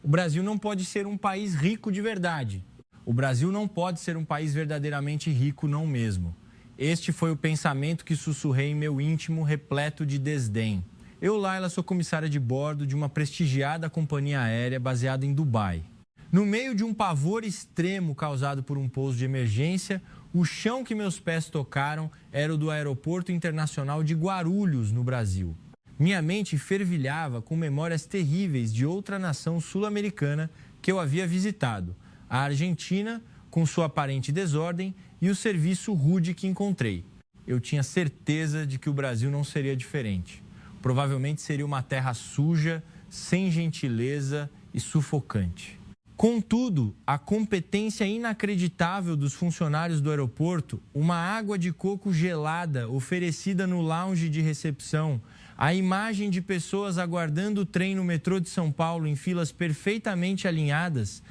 O Brasil não pode ser um país rico de verdade. O Brasil não pode ser um país verdadeiramente rico, não mesmo. Este foi o pensamento que sussurrei em meu íntimo, repleto de desdém. Eu, Laila, sou comissária de bordo de uma prestigiada companhia aérea baseada em Dubai. No meio de um pavor extremo causado por um pouso de emergência, o chão que meus pés tocaram era o do Aeroporto Internacional de Guarulhos, no Brasil. Minha mente fervilhava com memórias terríveis de outra nação sul-americana que eu havia visitado, a Argentina, com sua aparente desordem e o serviço rude que encontrei. Eu tinha certeza de que o Brasil não seria diferente. Provavelmente seria uma terra suja, sem gentileza e sufocante. Contudo, a competência inacreditável dos funcionários do aeroporto, uma água de coco gelada oferecida no lounge de recepção, a imagem de pessoas aguardando o trem no metrô de São Paulo em filas perfeitamente alinhadas,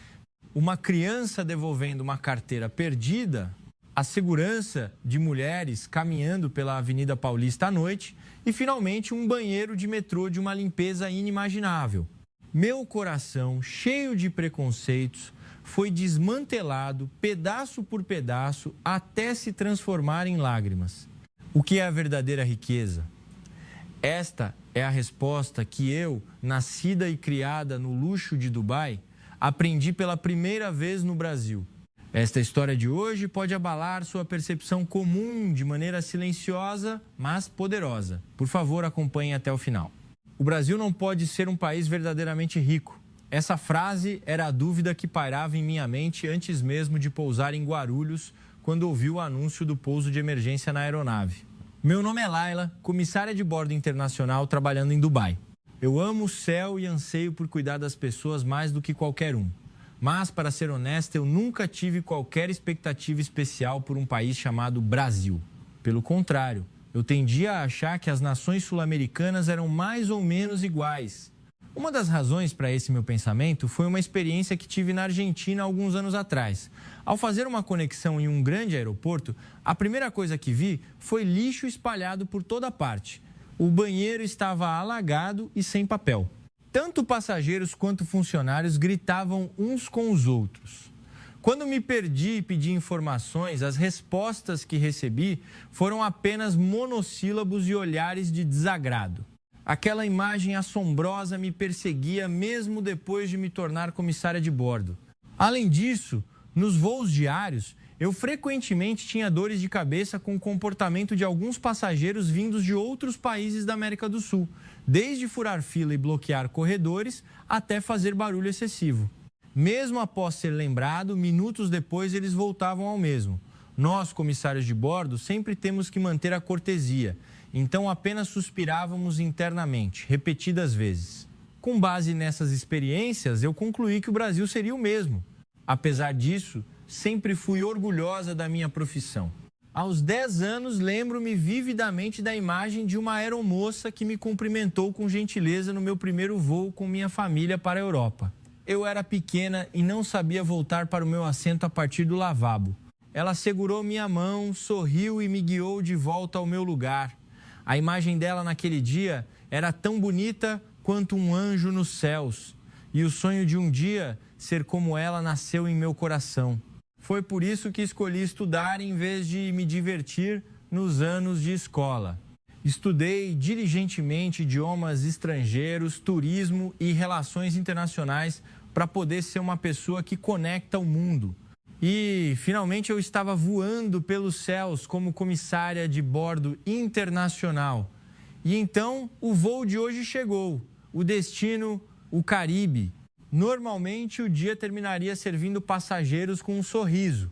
uma criança devolvendo uma carteira perdida, a segurança de mulheres caminhando pela Avenida Paulista à noite e, finalmente, um banheiro de metrô de uma limpeza inimaginável. Meu coração, cheio de preconceitos, foi desmantelado pedaço por pedaço até se transformar em lágrimas. O que é a verdadeira riqueza? Esta é a resposta que eu, nascida e criada no luxo de Dubai, aprendi pela primeira vez no Brasil. Esta história de hoje pode abalar sua percepção comum de maneira silenciosa, mas poderosa. Por favor, acompanhe até o final. O Brasil não pode ser um país verdadeiramente rico. Essa frase era a dúvida que pairava em minha mente antes mesmo de pousar em Guarulhos, quando ouvi o anúncio do pouso de emergência na aeronave. Meu nome é Laila, comissária de bordo internacional trabalhando em Dubai. Eu amo o céu e anseio por cuidar das pessoas mais do que qualquer um. Mas, para ser honesta, eu nunca tive qualquer expectativa especial por um país chamado Brasil. Pelo contrário, eu tendia a achar que as nações sul-americanas eram mais ou menos iguais. Uma das razões para esse meu pensamento foi uma experiência que tive na Argentina alguns anos atrás. Ao fazer uma conexão em um grande aeroporto, a primeira coisa que vi foi lixo espalhado por toda parte. O banheiro estava alagado e sem papel. Tanto passageiros quanto funcionários gritavam uns com os outros. Quando me perdi e pedi informações, as respostas que recebi foram apenas monossílabos e olhares de desagrado. Aquela imagem assombrosa me perseguia mesmo depois de me tornar comissária de bordo. Além disso, nos voos diários, eu frequentemente tinha dores de cabeça com o comportamento de alguns passageiros vindos de outros países da América do Sul, desde furar fila e bloquear corredores até fazer barulho excessivo. Mesmo após ser lembrado, minutos depois eles voltavam ao mesmo. Nós, comissários de bordo, sempre temos que manter a cortesia, então apenas suspirávamos internamente, repetidas vezes. Com base nessas experiências, eu concluí que o Brasil seria o mesmo. Apesar disso, sempre fui orgulhosa da minha profissão. Aos 10 anos, lembro-me vividamente da imagem de uma aeromoça que me cumprimentou com gentileza no meu primeiro voo com minha família para a Europa. Eu era pequena e não sabia voltar para o meu assento a partir do lavabo. Ela segurou minha mão, sorriu e me guiou de volta ao meu lugar. A imagem dela naquele dia era tão bonita quanto um anjo nos céus. E o sonho de um dia ser como ela nasceu em meu coração. Foi por isso que escolhi estudar em vez de me divertir nos anos de escola. Estudei diligentemente idiomas estrangeiros, turismo e relações internacionais para poder ser uma pessoa que conecta o mundo. E, finalmente, eu estava voando pelos céus como comissária de bordo internacional. E então, o voo de hoje chegou. O destino, o Caribe. Normalmente, o dia terminaria servindo passageiros com um sorriso.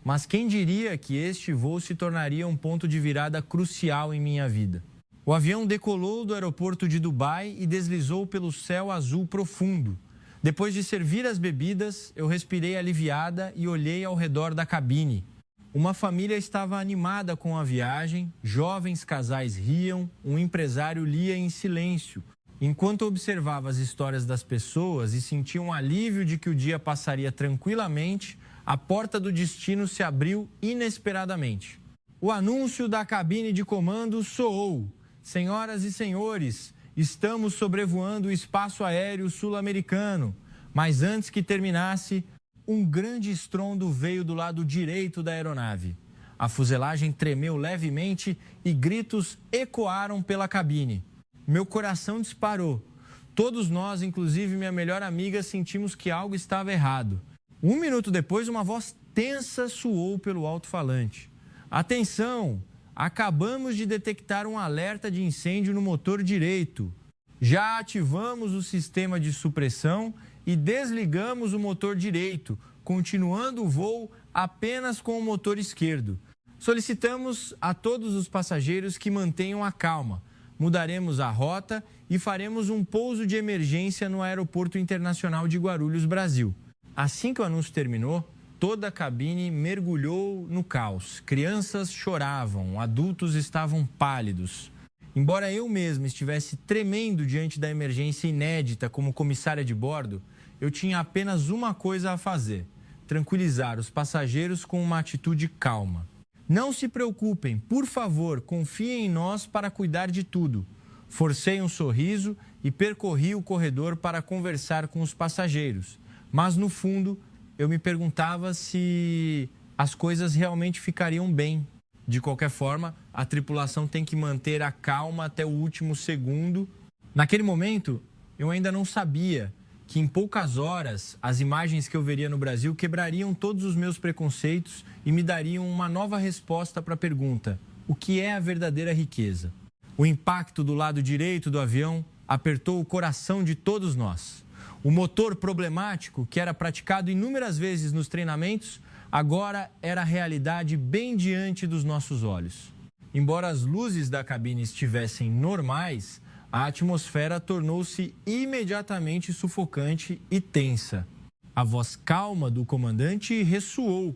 Mas quem diria que este voo se tornaria um ponto de virada crucial em minha vida? O avião decolou do aeroporto de Dubai e deslizou pelo céu azul profundo. Depois de servir as bebidas, eu respirei aliviada e olhei ao redor da cabine. Uma família estava animada com a viagem, jovens casais riam, um empresário lia em silêncio. Enquanto observava as histórias das pessoas e sentia um alívio de que o dia passaria tranquilamente, a porta do destino se abriu inesperadamente. O anúncio da cabine de comando soou. Senhoras e senhores, estamos sobrevoando o espaço aéreo sul-americano. Mas antes que terminasse, um grande estrondo veio do lado direito da aeronave. A fuselagem tremeu levemente e gritos ecoaram pela cabine. Meu coração disparou. Todos nós, inclusive minha melhor amiga, sentimos que algo estava errado. 1 minuto depois, uma voz tensa soou pelo alto-falante. Atenção! Acabamos de detectar um alerta de incêndio no motor direito. Já ativamos o sistema de supressão e desligamos o motor direito, continuando o voo apenas com o motor esquerdo. Solicitamos a todos os passageiros que mantenham a calma. Mudaremos a rota e faremos um pouso de emergência no Aeroporto Internacional de Guarulhos, Brasil. Assim que o anúncio terminou, toda a cabine mergulhou no caos. Crianças choravam, adultos estavam pálidos. Embora eu mesmo estivesse tremendo diante da emergência inédita como comissária de bordo, eu tinha apenas uma coisa a fazer: tranquilizar os passageiros com uma atitude calma. Não se preocupem, por favor, confiem em nós para cuidar de tudo. Forcei um sorriso e percorri o corredor para conversar com os passageiros. Mas, no fundo, eu me perguntava se as coisas realmente ficariam bem. De qualquer forma, a tripulação tem que manter a calma até o último segundo. Naquele momento, eu ainda não sabia que em poucas horas as imagens que eu veria no Brasil quebrariam todos os meus preconceitos e me dariam uma nova resposta para a pergunta: o que é a verdadeira riqueza? O impacto do lado direito do avião apertou o coração de todos nós. O motor problemático, que era praticado inúmeras vezes nos treinamentos, agora era realidade bem diante dos nossos olhos. Embora as luzes da cabine estivessem normais, a atmosfera tornou-se imediatamente sufocante e tensa. A voz calma do comandante ressoou.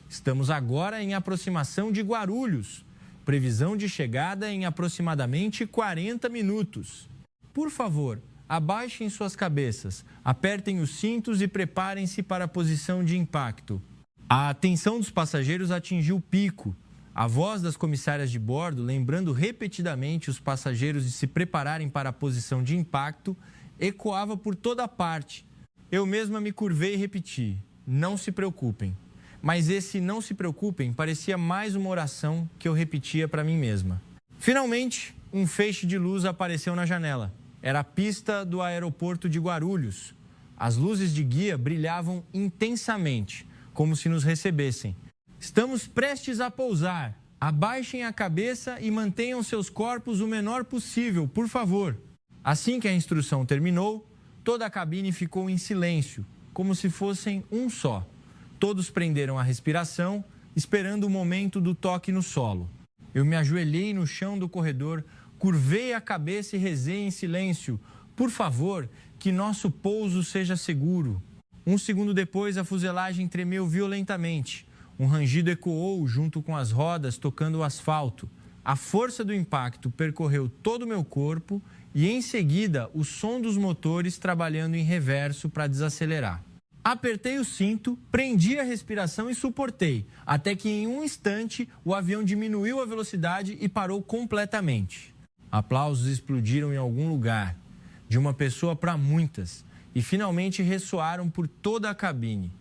Estamos agora em aproximação de Guarulhos. Previsão de chegada em aproximadamente 40 minutos. Por favor, abaixem suas cabeças, apertem os cintos e preparem-se para a posição de impacto. A atenção dos passageiros atingiu o pico. A voz das comissárias de bordo, lembrando repetidamente os passageiros de se prepararem para a posição de impacto, ecoava por toda parte. Eu mesma me curvei e repeti: não se preocupem. Mas esse não se preocupem parecia mais uma oração que eu repetia para mim mesma. Finalmente, um feixe de luz apareceu na janela. Era a pista do aeroporto de Guarulhos. As luzes de guia brilhavam intensamente, como se nos recebessem. Estamos prestes a pousar. Abaixem a cabeça e mantenham seus corpos o menor possível, por favor. Assim que a instrução terminou, toda a cabine ficou em silêncio, como se fossem um só. Todos prenderam a respiração, esperando o momento do toque no solo. Eu me ajoelhei no chão do corredor, curvei a cabeça e rezei em silêncio: por favor, que nosso pouso seja seguro. 1 segundo depois, a fuselagem tremeu violentamente. Um rangido ecoou junto com as rodas tocando o asfalto. A força do impacto percorreu todo o meu corpo e, em seguida, o som dos motores trabalhando em reverso para desacelerar. Apertei o cinto, prendi a respiração e suportei, até que em um instante o avião diminuiu a velocidade e parou completamente. Aplausos explodiram em algum lugar, de uma pessoa para muitas, e finalmente ressoaram por toda a cabine.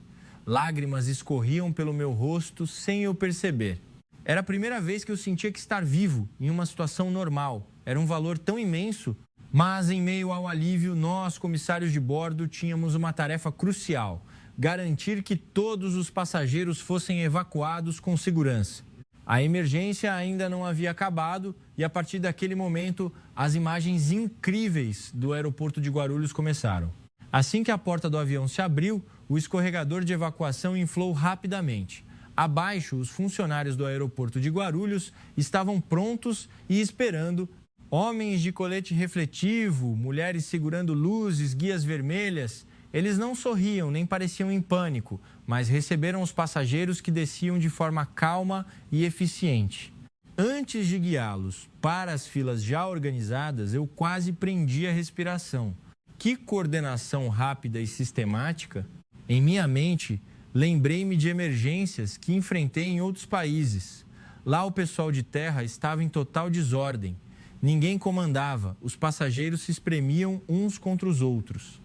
Lágrimas escorriam pelo meu rosto sem eu perceber. Era a primeira vez que eu sentia que estar vivo em uma situação normal era um valor tão imenso, mas em meio ao alívio, nós, comissários de bordo, tínhamos uma tarefa crucial: garantir que todos os passageiros fossem evacuados com segurança. A emergência ainda não havia acabado e, a partir daquele momento, as imagens incríveis do aeroporto de Guarulhos começaram. Assim que a porta do avião se abriu, o escorregador de evacuação inflou rapidamente. Abaixo, os funcionários do aeroporto de Guarulhos estavam prontos e esperando. Homens de colete refletivo, mulheres segurando luzes, guias vermelhas. Eles não sorriam nem pareciam em pânico, mas receberam os passageiros que desciam de forma calma e eficiente. Antes de guiá-los para as filas já organizadas, eu quase prendi a respiração. Que coordenação rápida e sistemática! Em minha mente, lembrei-me de emergências que enfrentei em outros países. Lá o pessoal de terra estava em total desordem. Ninguém comandava, os passageiros se espremiam uns contra os outros.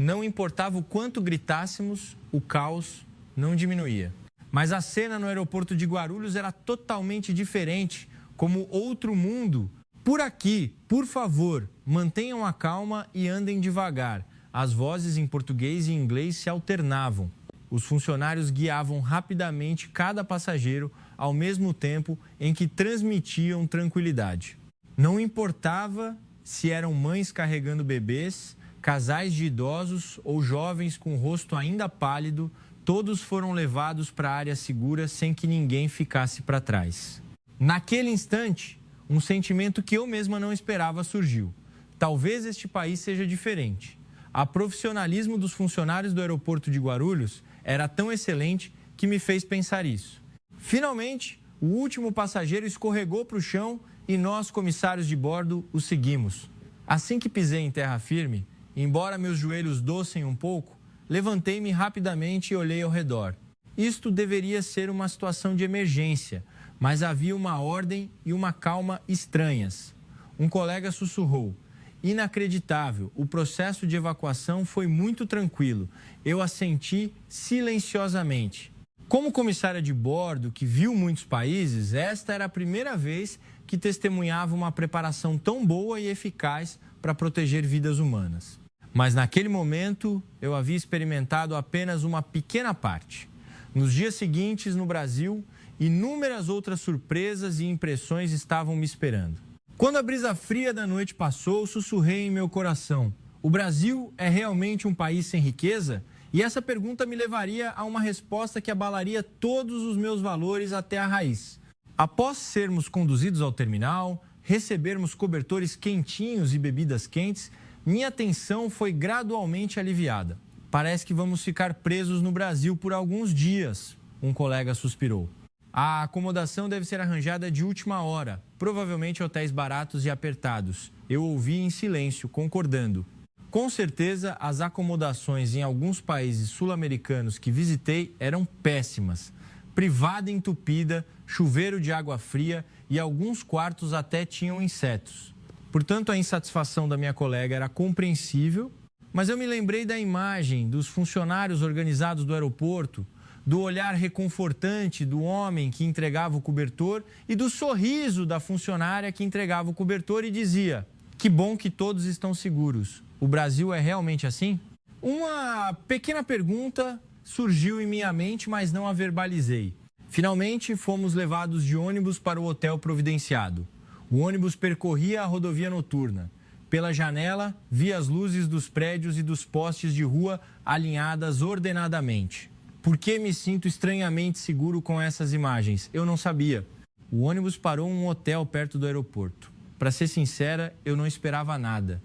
Não importava o quanto gritássemos, o caos não diminuía. Mas a cena no aeroporto de Guarulhos era totalmente diferente, como outro mundo. Por aqui, por favor, mantenham a calma e andem devagar. As vozes em português e inglês se alternavam. Os funcionários guiavam rapidamente cada passageiro ao mesmo tempo em que transmitiam tranquilidade. Não importava se eram mães carregando bebês, casais de idosos ou jovens com o rosto ainda pálido, todos foram levados para a área segura sem que ninguém ficasse para trás. Naquele instante, um sentimento que eu mesma não esperava surgiu. Talvez este país seja diferente. O profissionalismo dos funcionários do aeroporto de Guarulhos era tão excelente que me fez pensar isso. Finalmente, o último passageiro escorregou para o chão e nós, comissários de bordo, o seguimos. Assim que pisei em terra firme, embora meus joelhos dossem um pouco, levantei-me rapidamente e olhei ao redor. Isto deveria ser uma situação de emergência, mas havia uma ordem e uma calma estranhas. Um colega sussurrou: inacreditável, o processo de evacuação foi muito tranquilo. Eu assenti silenciosamente. Como comissária de bordo que viu muitos países, esta era a primeira vez que testemunhava uma preparação tão boa e eficaz para proteger vidas humanas. Mas naquele momento, eu havia experimentado apenas uma pequena parte. Nos dias seguintes, no Brasil, inúmeras outras surpresas e impressões estavam me esperando. Quando a brisa fria da noite passou, sussurrei em meu coração: o Brasil é realmente um país sem riqueza? E essa pergunta me levaria a uma resposta que abalaria todos os meus valores até a raiz. Após sermos conduzidos ao terminal, recebermos cobertores quentinhos e bebidas quentes, minha tensão foi gradualmente aliviada. Parece que vamos ficar presos no Brasil por alguns dias, um colega suspirou. A acomodação deve ser arranjada de última hora, provavelmente hotéis baratos e apertados. Eu ouvi em silêncio, concordando. Com certeza, as acomodações em alguns países sul-americanos que visitei eram péssimas. Privada entupida, chuveiro de água fria e alguns quartos até tinham insetos. Portanto, a insatisfação da minha colega era compreensível, mas eu me lembrei da imagem dos funcionários organizados do aeroporto, do olhar reconfortante do homem que entregava o cobertor e do sorriso da funcionária que entregava o cobertor e dizia: que bom que todos estão seguros. O Brasil é realmente assim? Uma pequena pergunta surgiu em minha mente, mas não a verbalizei. Finalmente, fomos levados de ônibus para o hotel providenciado. O ônibus percorria a rodovia noturna. Pela janela, via as luzes dos prédios e dos postes de rua alinhadas ordenadamente. Por que me sinto estranhamente seguro com essas imagens? Eu não sabia. O ônibus parou em um hotel perto do aeroporto. Para ser sincera, eu não esperava nada.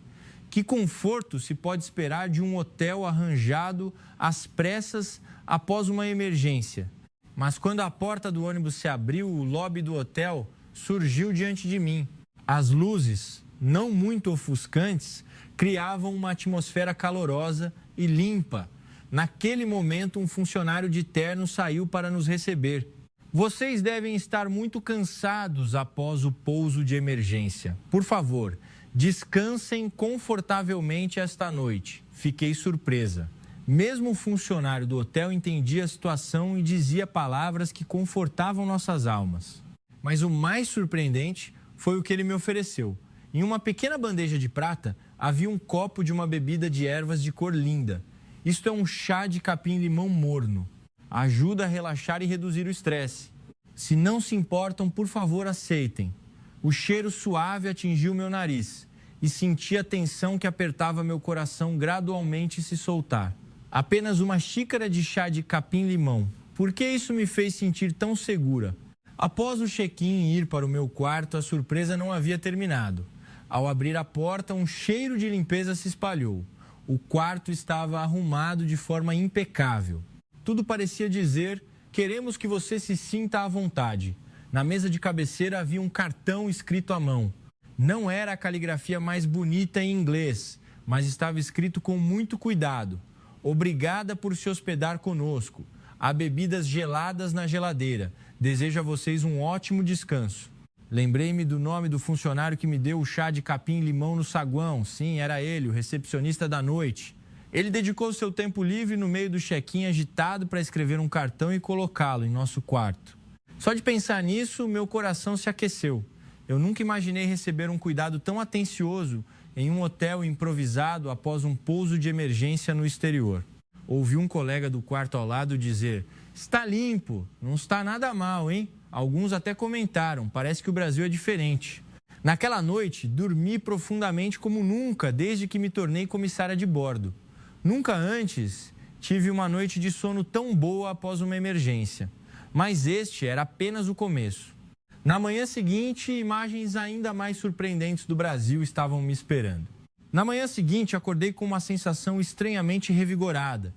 Que conforto se pode esperar de um hotel arranjado às pressas após uma emergência? Mas quando a porta do ônibus se abriu, o lobby do hotel surgiu diante de mim. As luzes, não muito ofuscantes, criavam uma atmosfera calorosa e limpa. Naquele momento, um funcionário de terno saiu para nos receber. Vocês devem estar muito cansados após o pouso de emergência. Por favor, descansem confortavelmente esta noite. Fiquei surpresa. Mesmo o funcionário do hotel entendia a situação e dizia palavras que confortavam nossas almas. Mas o mais surpreendente foi o que ele me ofereceu. Em uma pequena bandeja de prata, havia um copo de uma bebida de ervas de cor linda. Isto é um chá de capim-limão morno. Ajuda a relaxar e reduzir o estresse. Se não se importam, por favor, aceitem. O cheiro suave atingiu meu nariz e senti a tensão que apertava meu coração gradualmente se soltar. Apenas uma xícara de chá de capim-limão. Por que isso me fez sentir tão segura? Após o check-in e ir para o meu quarto, a surpresa não havia terminado. Ao abrir a porta, um cheiro de limpeza se espalhou. O quarto estava arrumado de forma impecável. Tudo parecia dizer: queremos que você se sinta à vontade. Na mesa de cabeceira havia um cartão escrito à mão. Não era a caligrafia mais bonita em inglês, mas estava escrito com muito cuidado. Obrigada por se hospedar conosco. Há bebidas geladas na geladeira. Desejo a vocês um ótimo descanso. Lembrei-me do nome do funcionário que me deu o chá de capim-limão no saguão. Sim, era ele, o recepcionista da noite. Ele dedicou seu tempo livre no meio do check-in agitado para escrever um cartão e colocá-lo em nosso quarto. Só de pensar nisso, meu coração se aqueceu. Eu nunca imaginei receber um cuidado tão atencioso em um hotel improvisado após um pouso de emergência no exterior. Ouvi um colega do quarto ao lado dizer: "Está limpo, não está nada mal, hein?" Alguns até comentaram: "Parece que o Brasil é diferente." Naquela noite, dormi profundamente como nunca desde que me tornei comissária de bordo. Nunca antes tive uma noite de sono tão boa após uma emergência. Mas este era apenas o começo. Na manhã seguinte, imagens ainda mais surpreendentes do Brasil estavam me esperando. Na manhã seguinte, acordei com uma sensação estranhamente revigorada.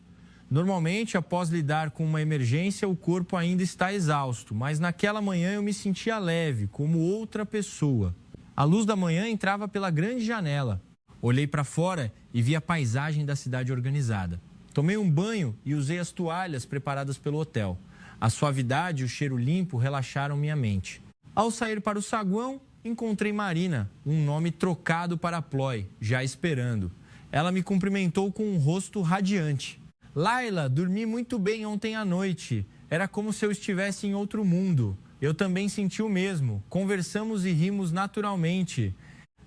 Normalmente, após lidar com uma emergência, o corpo ainda está exausto, mas naquela manhã eu me sentia leve, como outra pessoa. A luz da manhã entrava pela grande janela. Olhei para fora e vi a paisagem da cidade organizada. Tomei um banho e usei as toalhas preparadas pelo hotel. A suavidade e o cheiro limpo relaxaram minha mente. Ao sair para o saguão, encontrei Marina, um nome trocado para Ploy, já esperando. Ela me cumprimentou com um rosto radiante. "Laila, dormi muito bem ontem à noite. Era como se eu estivesse em outro mundo. Eu também senti o mesmo. Conversamos e rimos naturalmente."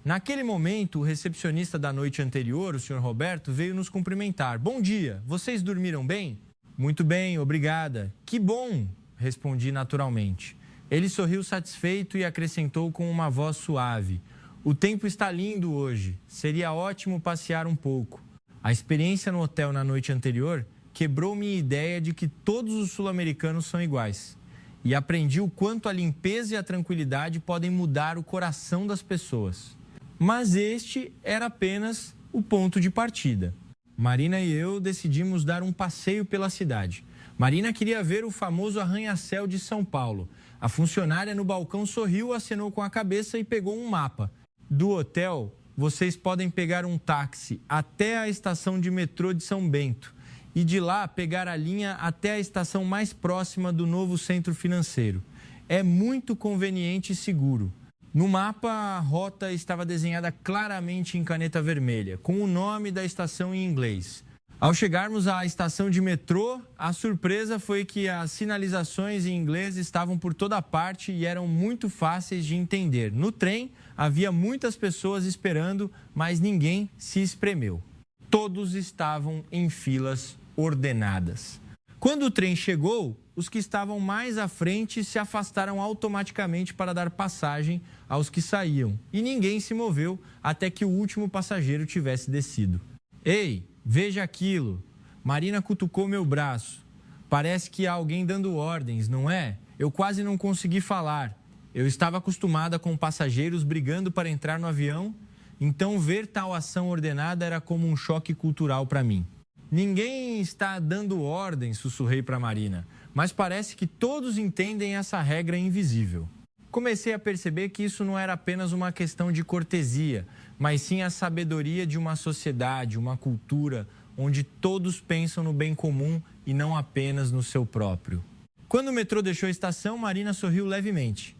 Naquele momento, o recepcionista da noite anterior, o Sr. Roberto, veio nos cumprimentar. "Bom dia, vocês dormiram bem?" "Muito bem, obrigada." "Que bom", respondi naturalmente. Ele sorriu satisfeito e acrescentou com uma voz suave: "O tempo está lindo hoje. Seria ótimo passear um pouco." A experiência no hotel na noite anterior quebrou minha ideia de que todos os sul-americanos são iguais. E aprendi o quanto a limpeza e a tranquilidade podem mudar o coração das pessoas. Mas este era apenas o ponto de partida. Marina e eu decidimos dar um passeio pela cidade. Marina queria ver o famoso arranha-céu de São Paulo. A funcionária no balcão sorriu, acenou com a cabeça e pegou um mapa. Do hotel, vocês podem pegar um táxi até a estação de metrô de São Bento e de lá pegar a linha até a estação mais próxima do novo centro financeiro. É muito conveniente e seguro. No mapa, a rota estava desenhada claramente em caneta vermelha, com o nome da estação em inglês. Ao chegarmos à estação de metrô, a surpresa foi que as sinalizações em inglês estavam por toda parte e eram muito fáceis de entender. No trem, havia muitas pessoas esperando, mas ninguém se espremeu. Todos estavam em filas ordenadas. Quando o trem chegou, os que estavam mais à frente se afastaram automaticamente para dar passagem aos que saíam. E ninguém se moveu até que o último passageiro tivesse descido. "Ei, veja aquilo." Marina cutucou meu braço. "Parece que há alguém dando ordens, não é? Eu quase não consegui falar. Eu estava acostumada com passageiros brigando para entrar no avião, então ver tal ação ordenada era como um choque cultural para mim." "Ninguém está dando ordens", sussurrei para Marina, "mas parece que todos entendem essa regra invisível." Comecei a perceber que isso não era apenas uma questão de cortesia, mas sim a sabedoria de uma sociedade, uma cultura onde todos pensam no bem comum e não apenas no seu próprio. Quando o metrô deixou a estação, Marina sorriu levemente.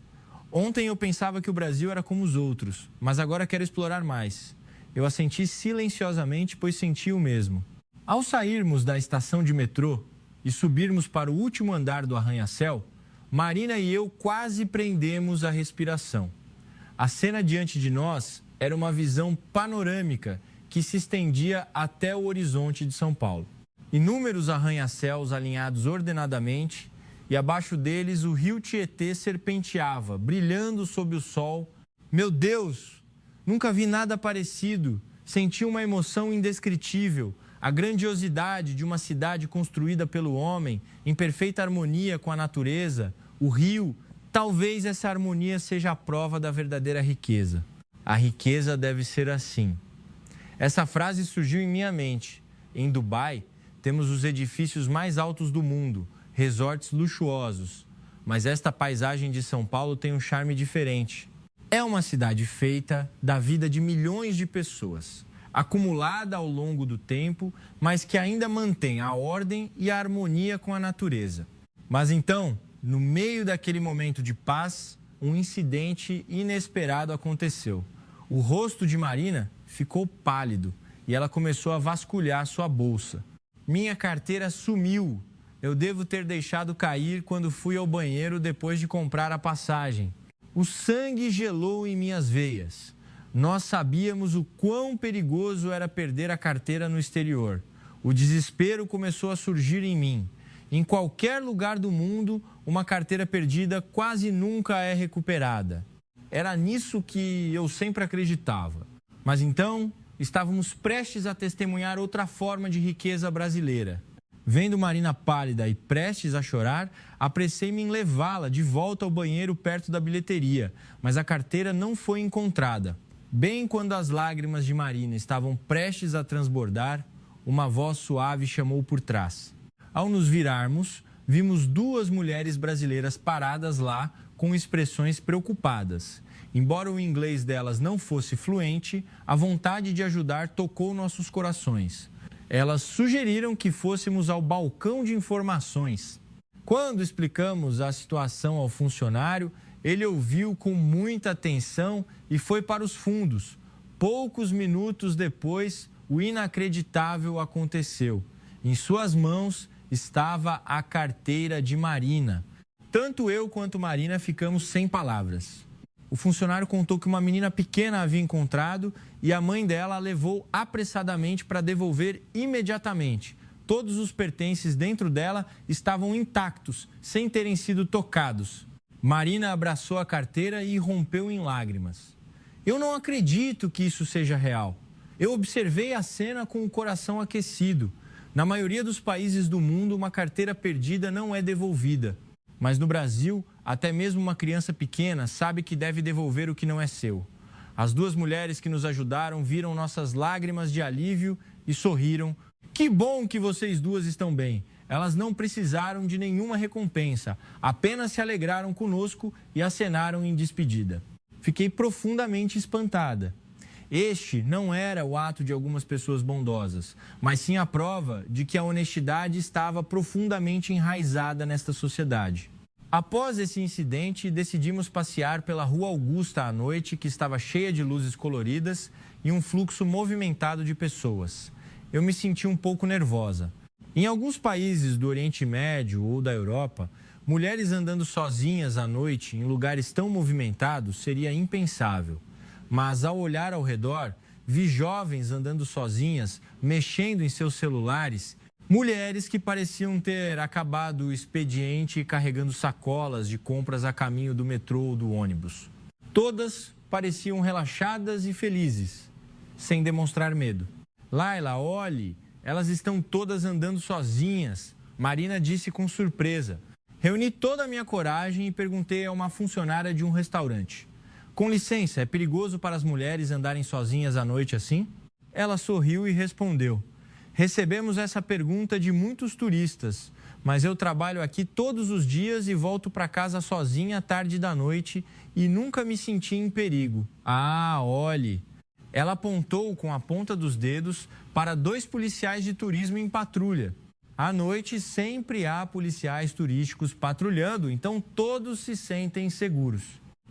"Ontem eu pensava que o Brasil era como os outros, mas agora quero explorar mais." Eu assenti silenciosamente, pois senti o mesmo. Ao sairmos da estação de metrô e subirmos para o último andar do arranha-céu, Marina e eu quase prendemos a respiração. A cena diante de nós era uma visão panorâmica que se estendia até o horizonte de São Paulo. Inúmeros arranha-céus alinhados ordenadamente e abaixo deles o rio Tietê serpenteava, brilhando sob o sol. Meu Deus! Nunca vi nada parecido. Senti uma emoção indescritível. A grandiosidade de uma cidade construída pelo homem, em perfeita harmonia com a natureza, o rio, talvez essa harmonia seja a prova da verdadeira riqueza. A riqueza deve ser assim. Essa frase surgiu em minha mente. Em Dubai, temos os edifícios mais altos do mundo, resorts luxuosos. Mas esta paisagem de São Paulo tem um charme diferente. É uma cidade feita da vida de milhões de pessoas, acumulada ao longo do tempo, mas que ainda mantém a ordem e a harmonia com a natureza. Mas então, no meio daquele momento de paz, um incidente inesperado aconteceu. O rosto de Marina ficou pálido e ela começou a vasculhar sua bolsa. Minha carteira sumiu. Eu devo ter deixado cair quando fui ao banheiro depois de comprar a passagem. O sangue gelou em minhas veias. Nós sabíamos o quão perigoso era perder a carteira no exterior. O desespero começou a surgir em mim. Em qualquer lugar do mundo, uma carteira perdida quase nunca é recuperada. Era nisso que eu sempre acreditava. Mas então, estávamos prestes a testemunhar outra forma de riqueza brasileira. Vendo Marina pálida e prestes a chorar, apressei-me em levá-la de volta ao banheiro perto da bilheteria, mas a carteira não foi encontrada. Bem quando as lágrimas de Marina estavam prestes a transbordar, uma voz suave chamou por trás. Ao nos virarmos, vimos duas mulheres brasileiras paradas lá com expressões preocupadas. Embora o inglês delas não fosse fluente, a vontade de ajudar tocou nossos corações. Elas sugeriram que fôssemos ao balcão de informações. Quando explicamos a situação ao funcionário, ele ouviu com muita atenção e foi para os fundos. Poucos minutos depois, o inacreditável aconteceu. Em suas mãos estava a carteira de Marina. Tanto eu quanto Marina ficamos sem palavras. O funcionário contou que uma menina pequena a havia encontrado e a mãe dela a levou apressadamente para devolver imediatamente. Todos os pertences dentro dela estavam intactos, sem terem sido tocados. Marina abraçou a carteira e rompeu em lágrimas. Eu não acredito que isso seja real. Eu observei a cena com o coração aquecido. Na maioria dos países do mundo, uma carteira perdida não é devolvida. Mas no Brasil, até mesmo uma criança pequena sabe que deve devolver o que não é seu. As duas mulheres que nos ajudaram viram nossas lágrimas de alívio e sorriram. Que bom que vocês duas estão bem. Elas não precisaram de nenhuma recompensa, apenas se alegraram conosco e acenaram em despedida. Fiquei profundamente espantada. Este não era o ato de algumas pessoas bondosas, mas sim a prova de que a honestidade estava profundamente enraizada nesta sociedade. Após esse incidente, decidimos passear pela Rua Augusta à noite, que estava cheia de luzes coloridas e um fluxo movimentado de pessoas. Eu me senti um pouco nervosa. Em alguns países do Oriente Médio ou da Europa, mulheres andando sozinhas à noite em lugares tão movimentados seria impensável. Mas ao olhar ao redor, vi jovens andando sozinhas, mexendo em seus celulares, mulheres que pareciam ter acabado o expediente e carregando sacolas de compras a caminho do metrô ou do ônibus. Todas pareciam relaxadas e felizes, sem demonstrar medo. Laila, olhe, elas estão todas andando sozinhas, Marina disse com surpresa. Reuni toda a minha coragem e perguntei a uma funcionária de um restaurante. Com licença, é perigoso para as mulheres andarem sozinhas à noite assim? Ela sorriu e respondeu. Recebemos essa pergunta de muitos turistas, mas eu trabalho aqui todos os dias e volto para casa sozinha à tarde da noite e nunca me senti em perigo. Ah, olhe! Ela apontou com a ponta dos dedos para dois policiais de turismo em patrulha. À noite sempre há policiais turísticos patrulhando, então todos se sentem seguros.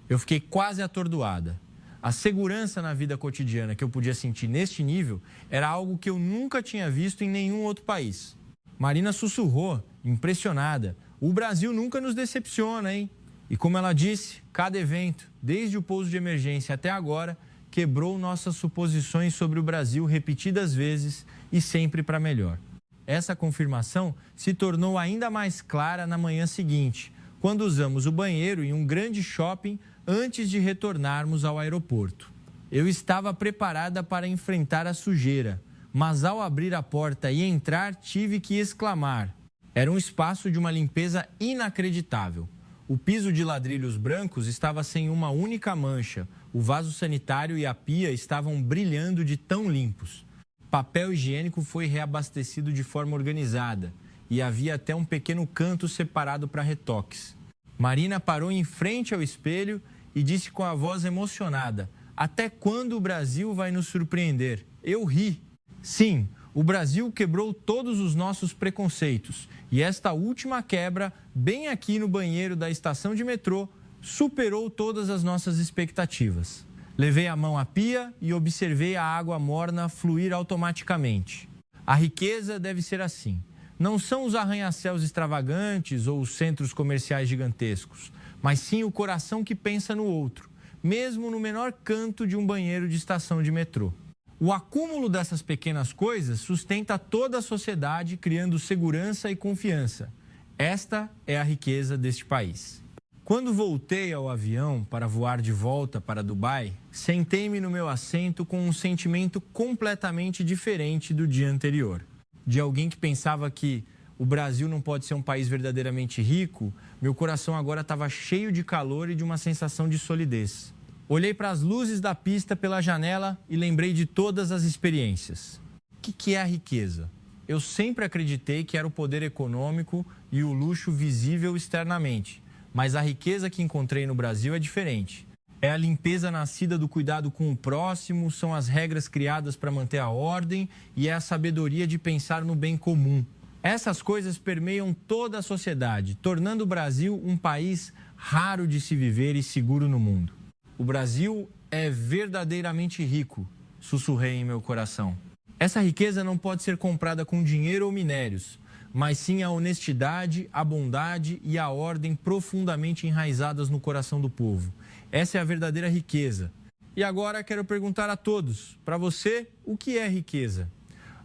Eu fiquei quase atordoada. A segurança na vida cotidiana que eu podia sentir neste nível era algo que eu nunca tinha visto em nenhum outro país. Marina sussurrou, impressionada. O Brasil nunca nos decepciona, hein? E como ela disse, cada evento, desde o pouso de emergência até agora, quebrou nossas suposições sobre o Brasil repetidas vezes e sempre para melhor. Essa confirmação se tornou ainda mais clara na manhã seguinte, quando usamos o banheiro em um grande shopping antes de retornarmos ao aeroporto. Eu estava preparada para enfrentar a sujeira, mas ao abrir a porta e entrar, tive que exclamar. Era um espaço de uma limpeza inacreditável. O piso de ladrilhos brancos estava sem uma única mancha. O vaso sanitário e a pia estavam brilhando de tão limpos. Papel higiênico foi reabastecido de forma organizada e havia até um pequeno canto separado para retoques. Marina parou em frente ao espelho e disse com a voz emocionada: até quando o Brasil vai nos surpreender? Eu ri. Sim, o Brasil quebrou todos os nossos preconceitos e esta última quebra, bem aqui no banheiro da estação de metrô, superou todas as nossas expectativas. Levei a mão à pia e observei a água morna fluir automaticamente. A riqueza deve ser assim. Não são os arranha-céus extravagantes ou os centros comerciais gigantescos, mas sim o coração que pensa no outro, mesmo no menor canto de um banheiro de estação de metrô. O acúmulo dessas pequenas coisas sustenta toda a sociedade, criando segurança e confiança. Esta é a riqueza deste país. Quando voltei ao avião para voar de volta para Dubai, sentei-me no meu assento com um sentimento completamente diferente do dia anterior. De alguém que pensava que o Brasil não pode ser um país verdadeiramente rico, meu coração agora estava cheio de calor e de uma sensação de solidez. Olhei para as luzes da pista pela janela e lembrei de todas as experiências. O que é a riqueza? Eu sempre acreditei que era o poder econômico e o luxo visível externamente. Mas a riqueza que encontrei no Brasil é diferente. É a limpeza nascida do cuidado com o próximo, são as regras criadas para manter a ordem e é a sabedoria de pensar no bem comum. Essas coisas permeiam toda a sociedade, tornando o Brasil um país raro de se viver e seguro no mundo. O Brasil é verdadeiramente rico, sussurrei em meu coração. Essa riqueza não pode ser comprada com dinheiro ou minérios, mas sim a honestidade, a bondade e a ordem profundamente enraizadas no coração do povo. Essa é a verdadeira riqueza. E agora quero perguntar a todos, para você, o que é riqueza?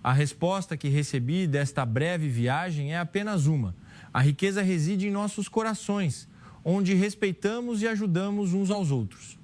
A resposta que recebi desta breve viagem é apenas uma. A riqueza reside em nossos corações, onde respeitamos e ajudamos uns aos outros.